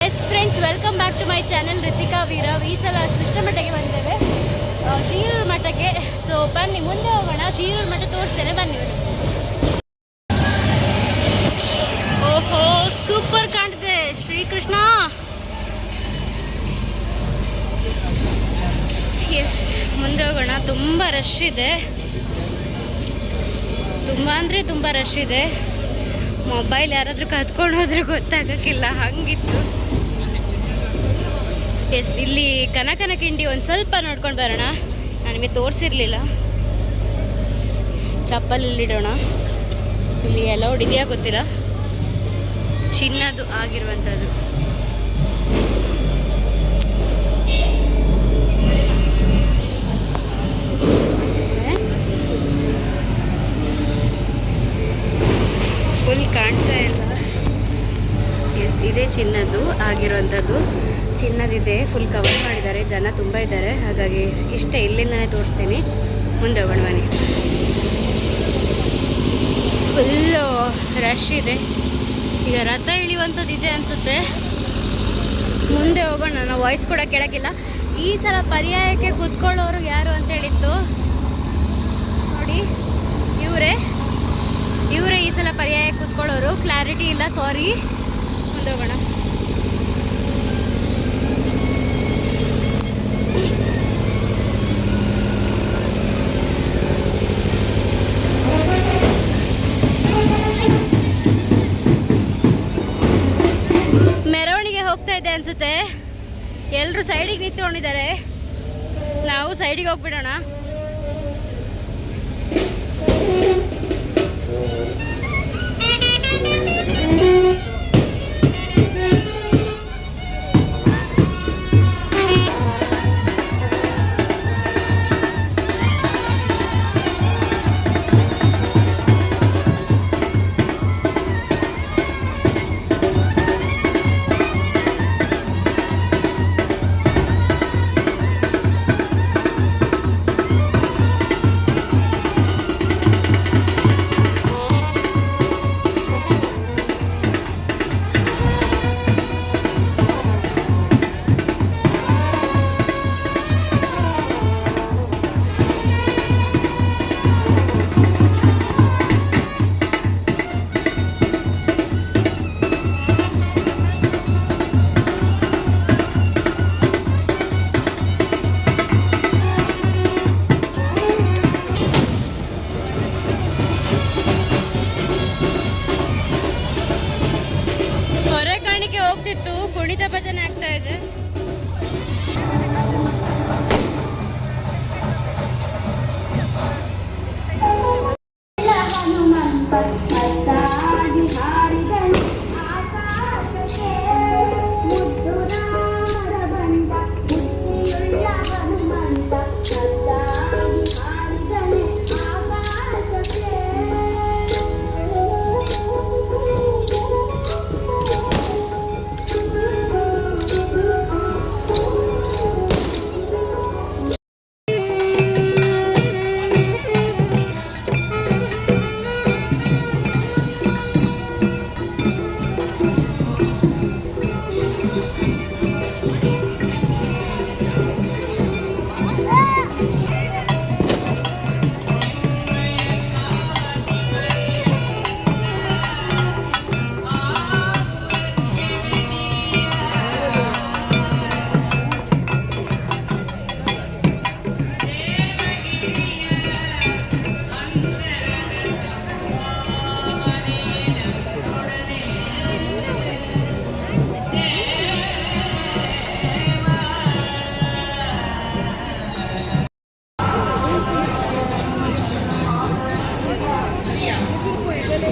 S friends, welcome back to my channel Ritika Veerav. ಈ ಸಲ ಕೃಷ್ಣ ಮಠಕ್ಕೆ ಬಂದೇವೆ, ಶೀರೂರು ಮಠಕ್ಕೆ. ಸೊ ಬನ್ನಿ ಮುಂದೆ ಹೋಗೋಣ, ಶೀರೂರು ಮಠ ತೋರಿಸ್ತೇನೆ ಬನ್ನಿ. ಓಹೋ, ಸೂಪರ್ ಕಾಣ್ತಿದೆ ಶ್ರೀಕೃಷ್ಣ. ಎಸ್, ಮುಂದೆ ಹೋಗೋಣ. ತುಂಬ ರಶ್ ಇದೆ, ತುಂಬ ಅಂದರೆ ತುಂಬ ರಶ್ ಇದೆ. ಮೊಬೈಲ್ ಯಾರಾದರೂ ಕದ್ಕೊಂಡು ಹೋದ್ರೆ ಗೊತ್ತಾಗಕ್ಕಿಲ್ಲ, ಹಂಗಿತ್ತು. ಎಸ್, ಇಲ್ಲಿ ಕನಕನ ಕಿಂಡಿ ಒಂದು ಸ್ವಲ್ಪ ನೋಡ್ಕೊಂಡು ಬರೋಣ. ನಾನು ನಿಮಗೆ ತೋರಿಸಿರ್ಲಿಲ್ಲ. ಚಪ್ಪಲಿಲ್ಲಿಡೋಣ. ಇಲ್ಲಿ ಅಲೌಡ್ ಇದೆಯಾ ಗೊತ್ತಿಲ್ಲ. ಚಿನ್ನದು ಆಗಿರುವಂಥದ್ದು. ಫುಲ್ ಕಾಣ್ತಾ ಇಲ್ಲ. ಎಸ್, ಇದೇ ಚಿನ್ನದ್ದು ಆಗಿರುವಂಥದ್ದು. ಚಿನ್ನದಿದೆ, ಫುಲ್ ಕವರ್ ಮಾಡಿದ್ದಾರೆ. ಜನ ತುಂಬ ಇದ್ದಾರೆ, ಹಾಗಾಗಿ ಇಷ್ಟೇ, ಇಲ್ಲಿಂದನೇ ತೋರಿಸ್ತೀನಿ. ಮುಂದೆ ಹೋಗೋಣ ಬನ್ನಿ. ಫುಲ್ಲು ರಶ್ ಇದೆ. ಈಗ ರಥ ಇಳಿಯುವಂಥದ್ದು ಇದೆ ಅನಿಸುತ್ತೆ. ಮುಂದೆ ಹೋಗೋಣ. ನಾವು ವಾಯ್ಸ್ ಕೂಡ ಕೇಳೋಕ್ಕಿಲ್ಲ. ಈ ಸಲ ಪರ್ಯಾಯಕ್ಕೆ ಕೂತ್ಕೊಳ್ಳೋರು ಯಾರು ಅಂತ ಹೇಳಿತ್ತು ನೋಡಿ, ಇವರೇ ಈ ಸಲ ಪರ್ಯಾಯಕ್ಕೆ ಕೂತ್ಕೊಳ್ಳೋರು. ಕ್ಲಾರಿಟಿ ಇಲ್ಲ, ಸಾರಿ. ಮುಂದೆ ಹೋಗೋಣ. ಮೆರವಣಿಗೆ ಹೋಗ್ತಾ ಇದೆ ಅನ್ಸುತ್ತೆ. ಎಲ್ಲರೂ ಸೈಡಿಗೆ ನಿಂತ್ಕೊಂಡಿದ್ದಾರೆ. ನಾವು ಸೈಡಿಗೆ ಹೋಗ್ಬಿಡೋಣ. ಹೋಗ್ತಿತ್ತು, ಕುಣಿತ ಭಜನೆ ಆಗ್ತಾ ಇದೆ.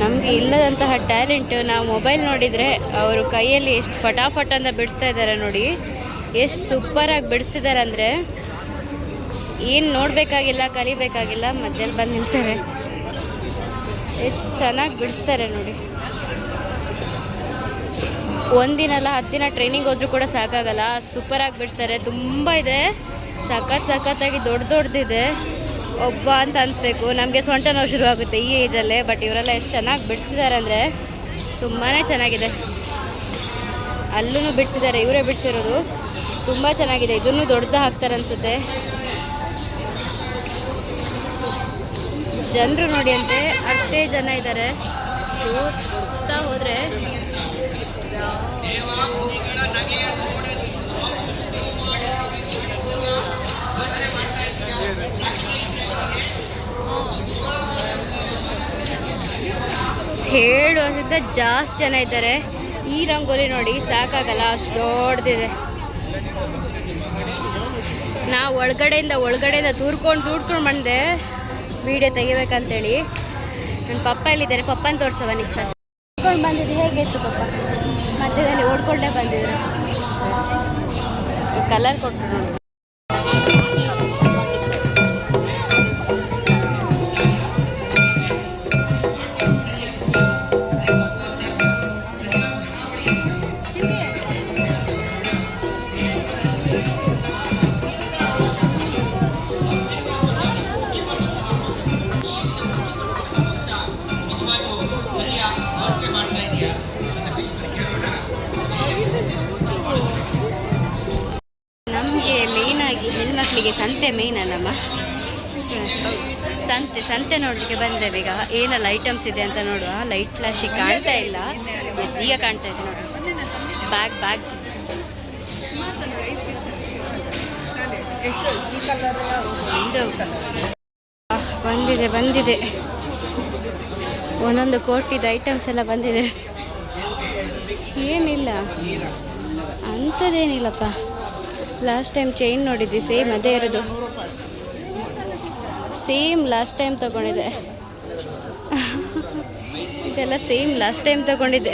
ನಮಗೆ ಇಲ್ಲದಂತಹ ಟ್ಯಾಲೆಂಟ್. ನಾವು ಮೊಬೈಲ್ ನೋಡಿದರೆ ಅವರು ಕೈಯಲ್ಲಿ ಎಷ್ಟು ಫಟಾಫಟ್ ಅಂತ ಬಿಡಿಸ್ತಾ ಇದ್ದಾರೆ ನೋಡಿ. ಎಷ್ಟು ಸೂಪರಾಗಿ ಬಿಡಿಸ್ತಿದ್ದಾರೆ ಅಂದರೆ ಏನು ನೋಡಬೇಕಾಗಿಲ್ಲ, ಕಲಿಬೇಕಾಗಿಲ್ಲ, ಮಧ್ಯದಲ್ಲಿ ಬಂದು ನಿಲ್ತಾರೆ. ಎಷ್ಟು ಚೆನ್ನಾಗಿ ಬಿಡಿಸ್ತಾರೆ ನೋಡಿ. ಒಂದಿನಲ್ಲ 10 ದಿನ ಟ್ರೈನಿಂಗ್ ಹೋದರೂ ಕೂಡ ಸಾಕಾಗಲ್ಲ, ಸೂಪರಾಗಿ ಬಿಡಿಸ್ತಾರೆ. ತುಂಬ ಇದೆ, ಸಖತ್ತಾಗಿ ದೊಡ್ಡದಿದೆ. ಒಬ್ಬ ಅಂತ ಅನಿಸ್ಬೇಕು. ನಮಗೆ ಸೊಂಟ ನೋವು ಶುರುವಾಗುತ್ತೆ ಈ ಏಜಲ್ಲೇ. ಬಟ್ ಇವರೆಲ್ಲ ಎಷ್ಟು ಚೆನ್ನಾಗಿ ಬಿಡಿಸ್ತಿದ್ದಾರೆ ಅಂದರೆ ತುಂಬಾ ಚೆನ್ನಾಗಿದೆ. ಅಲ್ಲೂ ಬಿಡಿಸಿದ್ದಾರೆ, ಇವರೇ ಬಿಡಿಸಿರೋದು. ತುಂಬ ಚೆನ್ನಾಗಿದೆ. ಇದನ್ನು ದೊಡ್ಡದು ಹಾಕ್ತಾರೆ ಅನಿಸುತ್ತೆ. ಜನರು ನೋಡಿ ಅಂತೆ, ಅಷ್ಟೇ ಜನ ಇದ್ದಾರೆ. ಹೋಗ್ತಾ ಹೋದರೆ ಹೇಳುವಂಥ ಜಾಸ್ತಿ ಜನ ಇದ್ದಾರೆ. ಈ ರಂಗೋಲಿ ನೋಡಿ ಸಾಕಾಗಲ್ಲ, ಅಷ್ಟು ದೊಡ್ಡದಿದೆ. ನಾವು ಒಳಗಡೆಯಿಂದ ತೂಡ್ಕೊಂಡು ಬಂದೆ ವಿಡಿಯೋ ತೆಗಿಬೇಕಂತೇಳಿ. ನನ್ನ ಪಪ್ಪ ಎಲ್ಲಿದ್ದಾರೆ, ಪಪ್ಪನ ತೋರಿಸವ ನೀವು ಫಸ್ಟ್. ಓಡ್ಕೊಂಡು ಬಂದಿದ್ದು ಹೇಗಿತ್ತು ಪಪ್ಪ? ಮಧ್ಯದಲ್ಲಿ ಓಡ್ಕೊಂಡೇ ಬಂದಿದ್ರು. ಕಲರ್ ಕೊಟ್ಟರು ನೋಡಿ. ನಮಗೆ ಮೇಯ್ನಾಗಿ ಹೆಣ್ಮಕ್ಳಿಗೆ ಸಂತೆ ಮೇಯ್ನ್ ಅಲ್ಲಮ್ಮ. ಸಂತೆ ನೋಡಲಿಕ್ಕೆ ಬಂದೇವೆ ಈಗ. ಏನೆಲ್ಲ ಐಟಮ್ಸ್ ಇದೆ ಅಂತ ನೋಡುವ. ಲೈಟ್ ಫ್ಲಾಶಿಗೆ ಕಾಣ್ತಾ ಇಲ್ಲ, ಈಗ ಕಾಣ್ತಾ ಇದೆ ನೋಡಿ. ಬ್ಯಾಗ್ ಬಂದಿದೆ. ಒಂದೊಂದು ಕೋಟಿದ ಐಟಮ್ಸ್ ಎಲ್ಲ ಬಂದಿದೆ. ಏನಿಲ್ಲ ಅಂಥದ್ದೇನಿಲ್ಲಪ್ಪ. ಲಾಸ್ಟ್ ಟೈಮ್ ಚೈನ್ ನೋಡಿದ್ವಿ, ಸೇಮ್ ಅದೇ ಇರೋದು. ಸೇಮ್ ಲಾಸ್ಟ್ ಟೈಮ್ ತೊಗೊಂಡಿದ್ದೆ. ಇದೆಲ್ಲ ಸೇಮ್ ಲಾಸ್ಟ್ ಟೈಮ್ ತೊಗೊಂಡಿದ್ದೆ.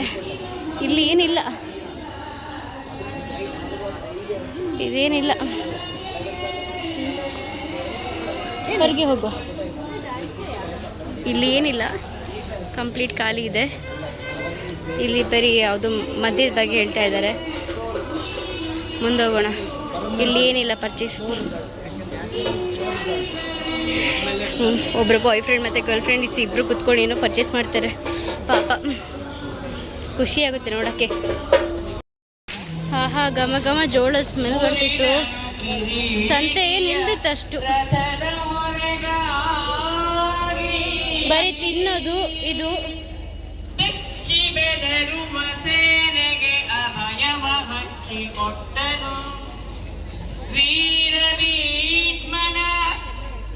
ಇಲ್ಲಿ ಏನಿಲ್ಲ, ಇದೇನಿಲ್ಲ. ಹೊರಗೆ ಹೋಗುವ. ಇಲ್ಲಿ ಏನಿಲ್ಲ, ಕಂಪ್ಲೀಟ್ ಖಾಲಿ ಇದೆ. ಇಲ್ಲಿ ಬರೀ ಯಾವುದು ಮದ್ಯದ ಬಗ್ಗೆ ಹೇಳ್ತಾ ಇದ್ದಾರೆ. ಮುಂದೆ ಹೋಗೋಣ. ಇಲ್ಲಿ ಏನಿಲ್ಲ ಪರ್ಚೇಸ್. ಒಬ್ಬರು ಬಾಯ್ ಫ್ರೆಂಡ್ ಮತ್ತು ಗರ್ಲ್ ಫ್ರೆಂಡ್ ಇಬ್ಬರು ಕುತ್ಕೊಂಡು ಏನೋ ಪರ್ಚೇಸ್ ಮಾಡ್ತಾರೆ. ಪಾಪ ಖುಷಿ ಆಗುತ್ತೆ ನೋಡೋಕ್ಕೆ. ಆಹಾ, ಘಮ ಜೋಳದ ಸ್ಮೆಲ್ ಬರ್ತಿತ್ತು. ಸಂತೆ ನಿಲ್ದಿತ್ತು ಅಷ್ಟು. ಬರೀ ತಿನ್ನೋದು ಇದು.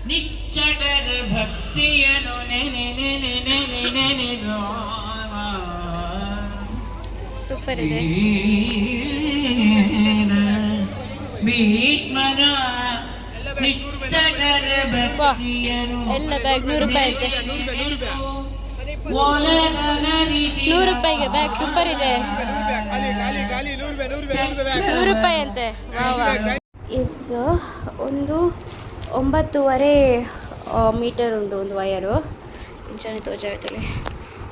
ನಿಚ್ಚಟರ ಭಕ್ತಿಯನು ನೆನೆದು ಸೂಪರ್ ಇದೆ. ಭೀಷ್ಮನ ನಿಚ್ಚಟರ ಭಕ್ತಿಯನು ಎಲ್ಲ ಬ್ಯಾಗ್ 100 ರೂಪಾಯಿ ಅಂತೆ. 100 ರೂಪಾಯಿಗೆ ಬ್ಯಾಗ್ ಸೂಪರ್ ಇದೆ. 100 ರೂಪಾಯಿ ಅಂತೆ. ಎಸ್, ಒಂದು 9.5 ಮೀಟರ್ ಉಂಡು ಒಂದು ವಯರು. ಇಂಚನೆ ತೋಜಾಯ್ತಲೆ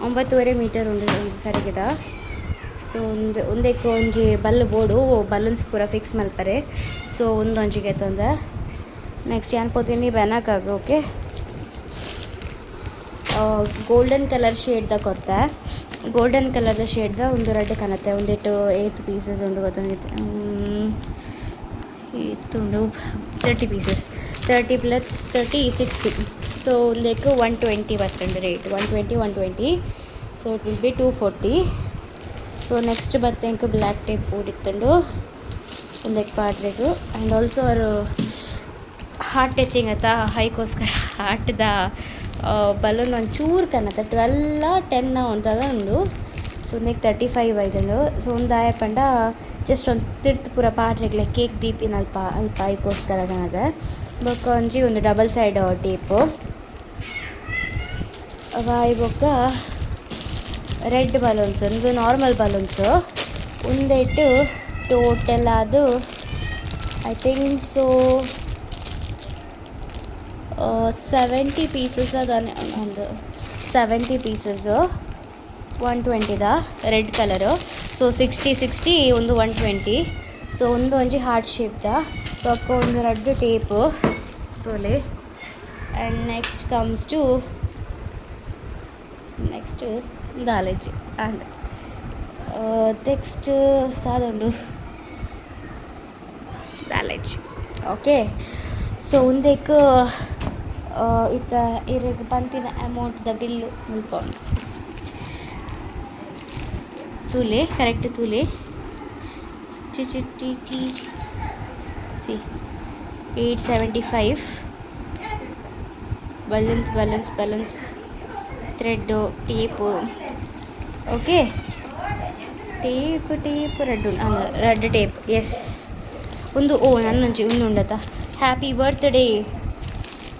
9.5 ಮೀಟರ್ ಉಂಡು ಒಂದು ಸರಿಗಿದ. ಸೊ ಒಂದಕ್ಕೆ ಒಂಜಿ ಬಲ್ಲು ಬೋರ್ಡು ಬಲೂನ್ಸ್ ಪೂರ ಫಿಕ್ಸ್ ಮಲ್ಪರೆ. ಸೊ ಒಂಜಿಗೆ ತೊಂದ ನೆಕ್ಸ್ಟ್ ಏನು ಪೋತೀನಿ ಬೆನಕಾಗ. ಓಕೆ, ಗೋಲ್ಡನ್ ಕಲರ್ ಶೇಡ್ದ ಕೊಡ್ತೆ. ಗೋಲ್ಡನ್ ಕಲರ್ದ ಶೇಡ್ದ ಒಂದು ರೆಡ್ ಕನತ್ತೆ. ಒಂದಿಟ್ಟು 8 ಪೀಸಸ್ ಉಂಡು ಗೊತ್ತೊಂದಿತ್ತು. ಇತ್ತುಂಡು 30 ಪೀಸಸ್. 30 + 30 60. ಸೊ ಒಂದಕ್ಕೆ 120 ಬರ್ತಂಡು rate. 120. So it will be 240. So next ಬತ್ತಂಕ ಬ್ಲ್ಯಾಕ್ ಟೇಪ್ ಬೋರ್ಡ್ ಒಂದಕ್ಕೆ ಪಾಡ್ರೆದು. ಆ್ಯಂಡ್ ಆಲ್ಸೋ ಅವರು ಹಾರ್ಟ್ ಟಚಿಂಗ್ ಆಯ್ತಾ, ಹೈಕೋಸ್ಕರ ಹಾರ್ಟ್ದ ಬಲೂನ್ ಒಂಚೂರು ಕನ್ನತ್ತ 12-10 ಉಂಟದ ಉಂಡು. ಸೊ ಒಂದಕ್ಕೆ 35 ಐದುಂಡು. ಸೊ ಒಂದು ಆಯಪಂಡ ಜಸ್ಟ್ ಒಂದು ತಿರ್ತು ಪೂರ ಪಾಟ್ರೆಗ್ಲೆ ಕೇಕ್ ದೀಪಿನ ಅಲ್ಪ ಹೈಕೋಸ್ಕರ ಕನ್ನದ. ಬೊಕ್ಕ ಒಂಜಿ ಒಂದು ಡಬಲ್ ಸೈಡ್ ಟೇಪು ವಾಯ್. ಬೊಕ್ಕ ರೆಡ್ ಬಲೂನ್ಸ್, ಒಂದು ನಾರ್ಮಲ್ ಬಲೂನ್ಸು ಒಂದೇಟು ಟೋಟಲ್ ಅದು ಐ ಥಿಂಕ್ ಸೊ 70 ಪೀಸಸ್ ಅದ. ಒಂದು 70 ಪೀಸಸ್ಸು 120ದ ರೆಡ್ ಕಲರು. ಸೊ 60 ಒಂದು 120. ಸೊ ಒಂಜಿ ಹಾರ್ಟ್ ಶೇಪ್ದ ಪಕ್ಕ ಒಂದು ರೆಡ್ ಟೇಪು ತೋಲೆ. And next comes to next ದಾಲೇಜಿ. ಆ್ಯಂಡ್ ನೆಕ್ಸ್ಟ್ ಸಾದುಂಡು ದಾಲೇಜ್ ಓಕೆ. ಸೊ ಉಂದೆಕ್ ಇತ್ತ ಇರೆಗ್ ಪಂತಿನ ಅಮೌಂಟ್ ದ ಬಿಲ್ಲು ಮುಲ್ಪೊಂಡು ತೂಲೆ ಕರೆಕ್ಟ್ ತೂಲೆ ಚಿಟಿ ಸಿ 875 balloons thread tape okay. Tape red tape ಎಸ್ ಒಂದು ನನ್ನೊಂಜಿ ಉಂದುಂಡತ ಹ್ಯಾಪಿ ಬರ್ತ್ಡೇ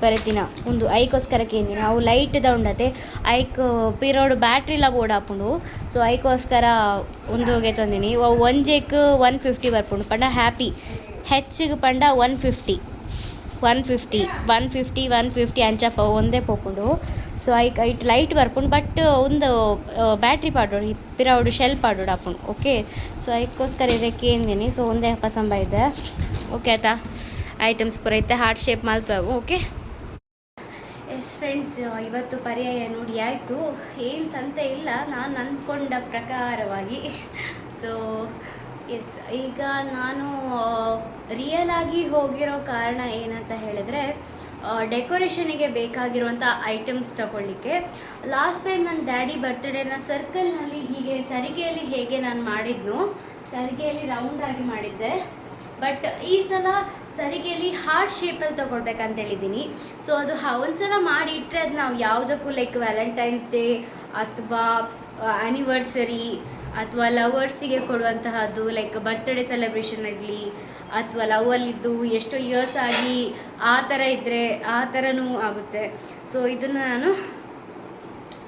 ಬರೆತಿನ ಒಂದು ಐಕೋಸ್ಕರ ಕೇಂದಿನ ಅವು ಲೈಟ್ದ ಉಂಡತೆ ಐಕ್ ಪಿರೋಡ್ ಬ್ಯಾಟ್ರಿಲ ಬೋಡಾಪುಂಡು. ಸೊ ಐಕೋಸ್ಕರ ಒಂದೋಗೆ ತಂದಿನಿ. ಅವು ಒಂಜೇಕ್ 150 ಬರ್ಪುಂಡು ಪಂಡ ಹ್ಯಾಪಿ ಹೆಚ್ಚಿಗೆ ಪಂಡ 150 ಅಂಚಪ್ಪ ಒಂದೇ ಪೋಪುಂಡು. ಸೊ ಐಟ್ ಲೈಟ್ ಬರ್ಪುಂಡು ಬಟ್ ಒಂದು ಬ್ಯಾಟ್ರಿ ಪಾಡೋಡು ಪಿರವುಡು ಶೆಲ್ ಪಾಡೋಡು ಆಪುಂಡು ಓಕೆ. ಸೊ ಐಕೋಸ್ಕರ ಇದಕ್ಕೆ ಏಂದಿನಿ. ಸೊ ಒಂದೇ ಪಸಂಬ ಇದೆ ಓಕೆ ಆಯ್ತಾ. ಐಟಮ್ಸ್ ಪೂರ ಇತ್ತೆ ಹಾರ್ಟ್ ಶೇಪ್ ಮಲ್ಪವು ಓಕೆ. ಎಸ್ ಫ್ರೆಂಡ್ಸ್, ಇವತ್ತು ಪರ್ಯಾಯ ನೋಡಿ ಆಯಿತು. ಏನು ಸಂತೆ ಇಲ್ಲ ನಾನು ಅಂದ್ಕೊಂಡ ಪ್ರಕಾರವಾಗಿ. ಸೊ ಎಸ್, ಈಗ ನಾನು ರಿಯಲ್ ಆಗಿ ಹೋಗಿರೋ ಕಾರಣ ಏನಂತ ಹೇಳಿದ್ರೆ ಡೆಕೋರೇಷನಿಗೆ ಬೇಕಾಗಿರುವಂಥ ಐಟಮ್ಸ್ ತಗೊಳ್ಳಿಕ್ಕೆ. ಲಾಸ್ಟ್ ಟೈಮ್ ನನ್ನ ಡ್ಯಾಡಿ ಬರ್ತ್ಡೇನ ಸರ್ಕಲ್ನಲ್ಲಿ ಹೀಗೆ ಸರಿಗೆಯಲ್ಲಿ ಹೇಗೆ ನಾನು ಮಾಡಿದ್ನೋ ಸರಿಗೆಯಲ್ಲಿ ರೌಂಡಾಗಿ ಮಾಡಿದ್ದೆ. ಬಟ್ ಈ ಸಲ ಸರಿಗೆಯಲ್ಲಿ ಹಾರ್ಟ್ ಶೇಪಲ್ಲಿ ತೊಗೊಳ್ಬೇಕಂತ ಹೇಳಿದ್ದೀನಿ. ಸೊ ಅದು ಒಂದ್ಸಲ ಮಾಡಿ ಇಟ್ಟರೆ ಅದು ನಾವು ಯಾವುದಕ್ಕೂ ಲೈಕ್ ವ್ಯಾಲೆಂಟೈನ್ಸ್ ಡೇ ಅಥವಾ ಆ್ಯನಿವರ್ಸರಿ ಅಥವಾ ಲವರ್ಸಿಗೆ ಕೊಡುವಂತಹದ್ದು ಲೈಕ್ ಬರ್ತ್ಡೇ ಸೆಲೆಬ್ರೇಷನ್ ಆಗಲಿ ಅಥವಾ ಲವಲ್ಲಿದ್ದು ಎಷ್ಟೋ ಇಯರ್ಸ್ ಆಗಿ ಆ ಥರ ಇದ್ದರೆ ಆ ಥರನೂ ಆಗುತ್ತೆ. ಸೊ ಇದನ್ನು ನಾನು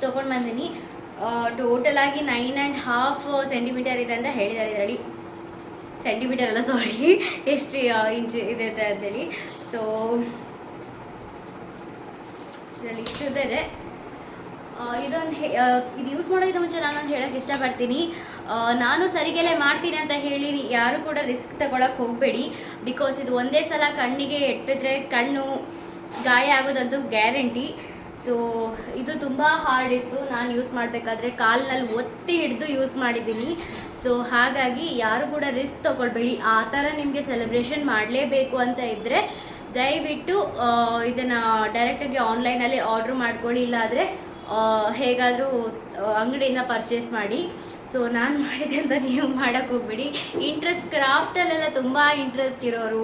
ತೊಗೊಂಡು ಬಂದೀನಿ. ಟೋಟಲ್ ಆಗಿ 9.5 ಸೆಂಟಿಮೀಟರ್ ಇದೆ ಅಂತ ಹೇಳಿದ್ದಾರೆ. ಇದರಲ್ಲಿ ಸೆಂಟಿಮೀಟರ್ ಅಲ್ಲ ಸಾರಿ, ಎಷ್ಟು ಇಂಚ್ ಇದೆ ಅಂತೇಳಿ. ಸೊ ಇದರಲ್ಲಿ ಇಷ್ಟುದ್ದ ಇದೆ. ಇದು ಯೂಸ್ ಮಾಡೋದಕ್ಕೆ ಮುಂಚೆ ನಾನೊಂದು ಹೇಳೋಕ್ಕೆ ಇಷ್ಟಪಡ್ತೀನಿ. ನಾನು ಸರಿಗೆಲೆ ಮಾಡ್ತೀನಿ ಅಂತ ಹೇಳಿ ಯಾರು ಕೂಡ ರಿಸ್ಕ್ ತಗೊಳಕ್ಕೆ ಹೋಗಬೇಡಿ. ಬಿಕಾಸ್ ಇದು ಒಂದೇ ಸಲ ಕಣ್ಣಿಗೆ ಎಟ್ಟಿದ್ರೆ ಕಣ್ಣು ಗಾಯ ಆಗೋದಂತೂ ಗ್ಯಾರಂಟಿ. ಸೊ ಇದು ತುಂಬ ಹಾರ್ಡ್ ಇತ್ತು. ನಾನು ಯೂಸ್ ಮಾಡಬೇಕಾದ್ರೆ ಕಾಲಿನಲ್ಲಿ ಒತ್ತಿ ಹಿಡಿದು ಯೂಸ್ ಮಾಡಿದ್ದೀನಿ. ಸೊ ಹಾಗಾಗಿ ಯಾರು ಕೂಡ ರಿಸ್ಕ್ ತೊಗೊಳ್ಬೇಡಿ. ಆ ಥರ ನಿಮಗೆ ಸೆಲೆಬ್ರೇಷನ್ ಮಾಡಲೇಬೇಕು ಅಂತ ಇದ್ದರೆ ದಯವಿಟ್ಟು ಇದನ್ನು ಡೈರೆಕ್ಟಾಗಿ ಆನ್ಲೈನಲ್ಲಿ ಆರ್ಡ್ರ್ ಮಾಡ್ಕೊಳ್ಳಿ, ಇಲ್ಲಾದರೆ ಹೇಗಾದರೂ ಅಂಗಡಿಯಿಂದ ಪರ್ಚೇಸ್ ಮಾಡಿ. ಸೊ ನಾನು ಮಾಡಿದೆ ಅಂತ ನೀವು ಮಾಡೋಕ್ಕೆ ಹೋಗ್ಬೇಡಿ. ಇಂಟ್ರೆಸ್ಟ್ ಕ್ರಾಫ್ಟಲ್ಲೆಲ್ಲ ತುಂಬ ಇಂಟ್ರೆಸ್ಟ್ ಇರೋರು,